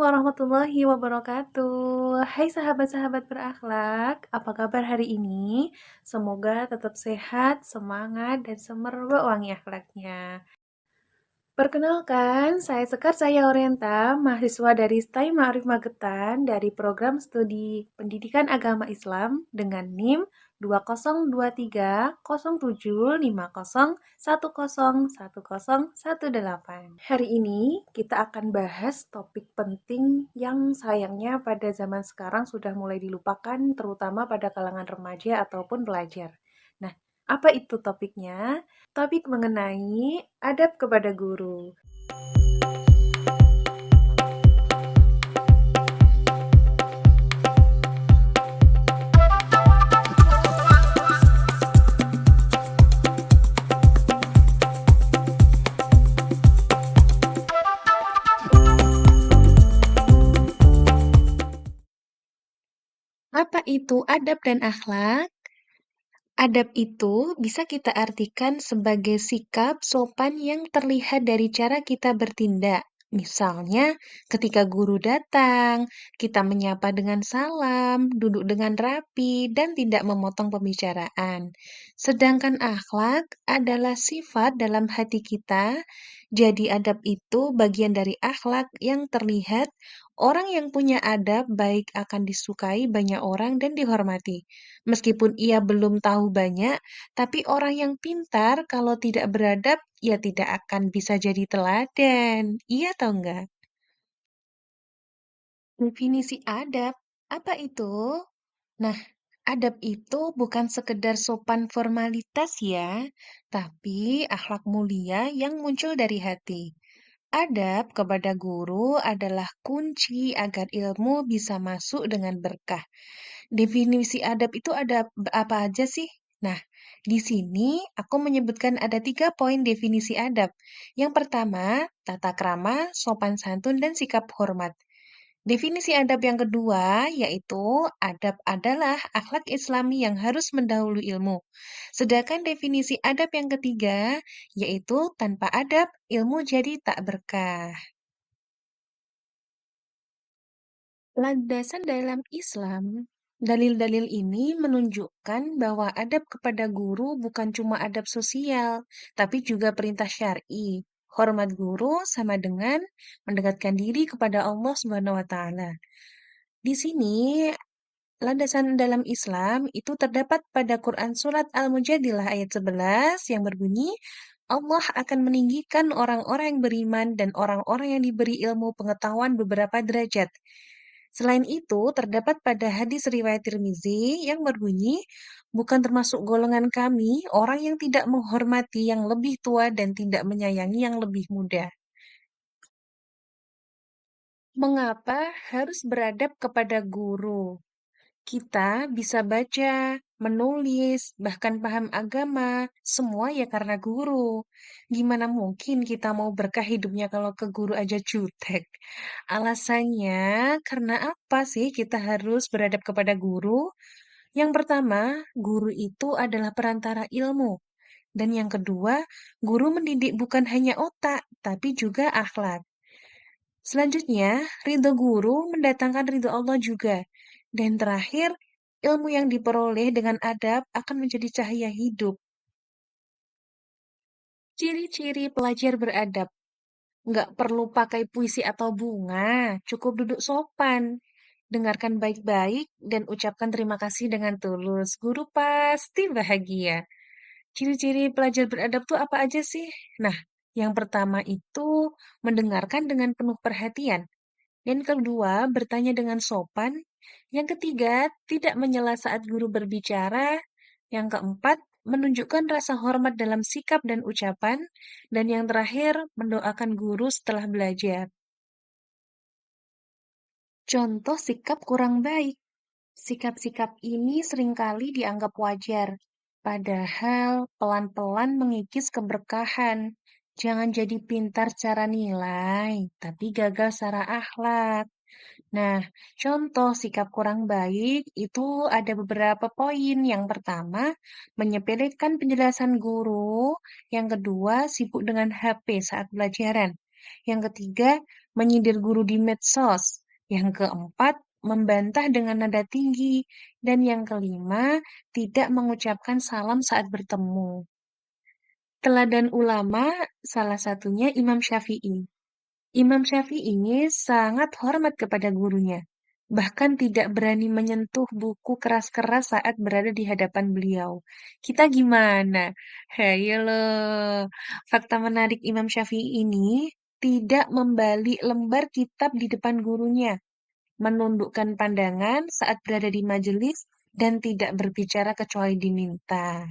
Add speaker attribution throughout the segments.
Speaker 1: warahmatullahi wabarakatuh. Hai sahabat-sahabat berakhlak, apa kabar hari ini? Semoga tetap sehat, semangat, dan semerbak wangi akhlaknya. Perkenalkan, saya Sekar Cahya Orienta, mahasiswa dari STAI Ma'arif Magetan dari program studi Pendidikan Agama Islam dengan NIM 20230750101018. Hari ini kita akan bahas topik penting yang sayangnya pada zaman sekarang sudah mulai dilupakan, terutama pada kalangan remaja ataupun pelajar. Nah, apa itu topiknya? Topik mengenai adab kepada guru. Apa itu adab dan akhlak? Adab itu bisa kita artikan sebagai sikap sopan yang terlihat dari cara kita bertindak. Misalnya, ketika guru datang, kita menyapa dengan salam, duduk dengan rapi, dan tidak memotong pembicaraan. Sedangkan akhlak adalah sifat dalam hati kita, jadi adab itu bagian dari akhlak yang terlihat. Orang yang punya adab baik akan disukai banyak orang dan dihormati. Meskipun ia belum tahu banyak, tapi orang yang pintar kalau tidak beradab, ya tidak akan bisa jadi teladan. Iya atau enggak? Definisi adab, apa itu? Nah, adab itu bukan sekedar sopan formalitas ya, tapi akhlak mulia yang muncul dari hati. Adab kepada guru adalah kunci agar ilmu bisa masuk dengan berkah. Definisi adab itu ada apa aja sih? Nah, di sini aku menyebutkan ada 3 poin definisi adab. Yang pertama, tata krama, sopan santun, dan sikap hormat. Definisi adab yang kedua yaitu adab adalah akhlak Islami yang harus mendahului ilmu. Sedangkan definisi adab yang ketiga yaitu tanpa adab ilmu jadi tak berkah. Landasan dalam Islam, dalil-dalil ini menunjukkan bahwa adab kepada guru bukan cuma adab sosial, tapi juga perintah syar'i. Hormat guru sama dengan mendekatkan diri kepada Allah Subhanahu wa taala. Di sini, landasan dalam Islam itu terdapat pada Quran Surat Al-Mujadilah ayat 11 yang berbunyi, Allah akan meninggikan orang-orang yang beriman dan orang-orang yang diberi ilmu pengetahuan beberapa derajat. Selain itu, terdapat pada hadis riwayat Tirmizi yang berbunyi, bukan termasuk golongan kami orang yang tidak menghormati yang lebih tua dan tidak menyayangi yang lebih muda. Mengapa harus beradab kepada guru? Kita bisa baca, menulis, bahkan paham agama, semua ya karena guru. Gimana mungkin kita mau berkah hidupnya kalau ke guru aja jutek? Alasannya, karena apa sih kita harus beradab kepada guru? Yang pertama, guru itu adalah perantara ilmu. Dan yang kedua, guru mendidik bukan hanya otak, tapi juga akhlak. Selanjutnya, ridho guru mendatangkan ridho Allah juga. Dan terakhir, ilmu yang diperoleh dengan adab akan menjadi cahaya hidup. Ciri-ciri pelajar beradab. Nggak perlu pakai puisi atau bunga, cukup duduk sopan. Dengarkan baik-baik dan ucapkan terima kasih dengan tulus. Guru pasti bahagia. Ciri-ciri pelajar beradab tuh apa aja sih? Nah, yang pertama itu mendengarkan dengan penuh perhatian. Yang kedua, bertanya dengan sopan. Yang ketiga, tidak menyela saat guru berbicara. Yang keempat, menunjukkan rasa hormat dalam sikap dan ucapan. Dan yang terakhir, mendoakan guru setelah belajar. Contoh sikap kurang baik. Sikap-sikap ini seringkali dianggap wajar, padahal pelan-pelan mengikis keberkahan. Jangan jadi pintar secara nilai, tapi gagal secara akhlak. Nah, contoh sikap kurang baik itu ada beberapa poin. Yang pertama, menyepelekan penjelasan guru. Yang kedua, sibuk dengan HP saat pelajaran. Yang ketiga, menyindir guru di medsos. Yang keempat, membantah dengan nada tinggi. Dan yang kelima, tidak mengucapkan salam saat bertemu. Teladan ulama, salah satunya Imam Syafi'i. Imam Syafi'i sangat hormat kepada gurunya, bahkan tidak berani menyentuh buku keras-keras saat berada di hadapan beliau. Kita gimana? Hayo loh. Fakta menarik Imam Syafi'i ini tidak membalik lembar kitab di depan gurunya, menundukkan pandangan saat berada di majelis, dan tidak berbicara kecuali diminta.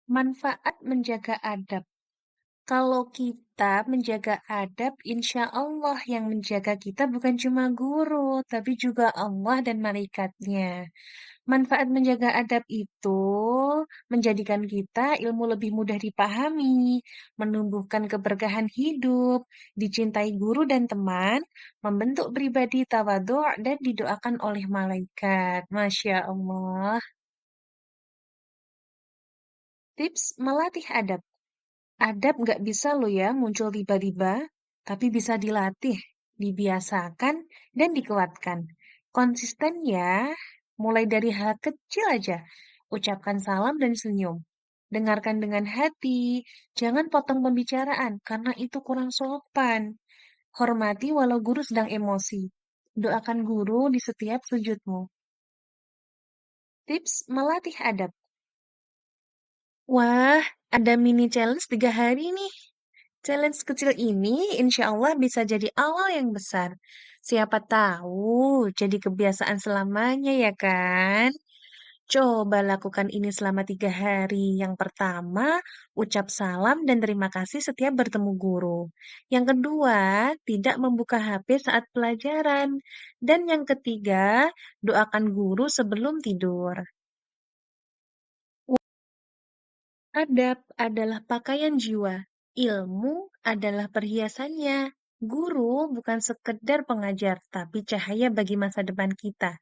Speaker 1: Manfaat menjaga adab. Kalau kita menjaga adab, insya Allah yang menjaga kita bukan cuma guru, tapi juga Allah dan malaikatnya. Manfaat menjaga adab itu menjadikan kita ilmu lebih mudah dipahami, menumbuhkan keberkahan hidup, dicintai guru dan teman, membentuk pribadi tawadhu' dan didoakan oleh malaikat. Masya Allah. Tips melatih adab. Adab nggak bisa loh ya muncul tiba-tiba, tapi bisa dilatih, dibiasakan, dan dikuatkan. Konsisten ya, mulai dari hal kecil aja. Ucapkan salam dan senyum. Dengarkan dengan hati, jangan potong pembicaraan karena itu kurang sopan. Hormati walau guru sedang emosi. Doakan guru di setiap sujudmu. Tips melatih adab. Wah, ada mini challenge 3 hari nih. Challenge kecil ini insya Allah bisa jadi awal yang besar. Siapa tahu jadi kebiasaan selamanya ya kan? Coba lakukan ini selama 3 hari. Yang pertama, ucap salam dan terima kasih setiap bertemu guru. Yang kedua, tidak membuka HP saat pelajaran. Dan yang ketiga, doakan guru sebelum tidur. Adab adalah pakaian jiwa, ilmu adalah perhiasannya. Guru bukan sekedar pengajar, tapi cahaya bagi masa depan kita.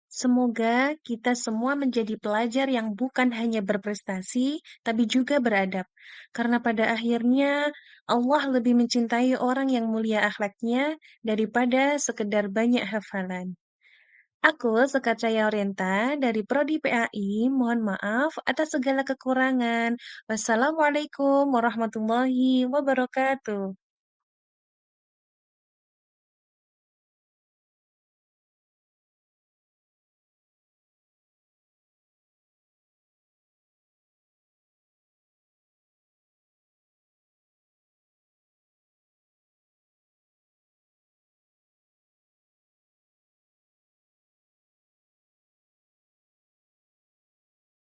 Speaker 1: Semoga kita semua menjadi pelajar yang bukan hanya berprestasi, tapi juga beradab. Karena pada akhirnya Allah lebih mencintai orang yang mulia akhlaknya daripada sekedar banyak hafalan. Aku Sekar Orienta dari Prodi PAI. Mohon maaf atas segala kekurangan. Wassalamualaikum warahmatullahi wabarakatuh.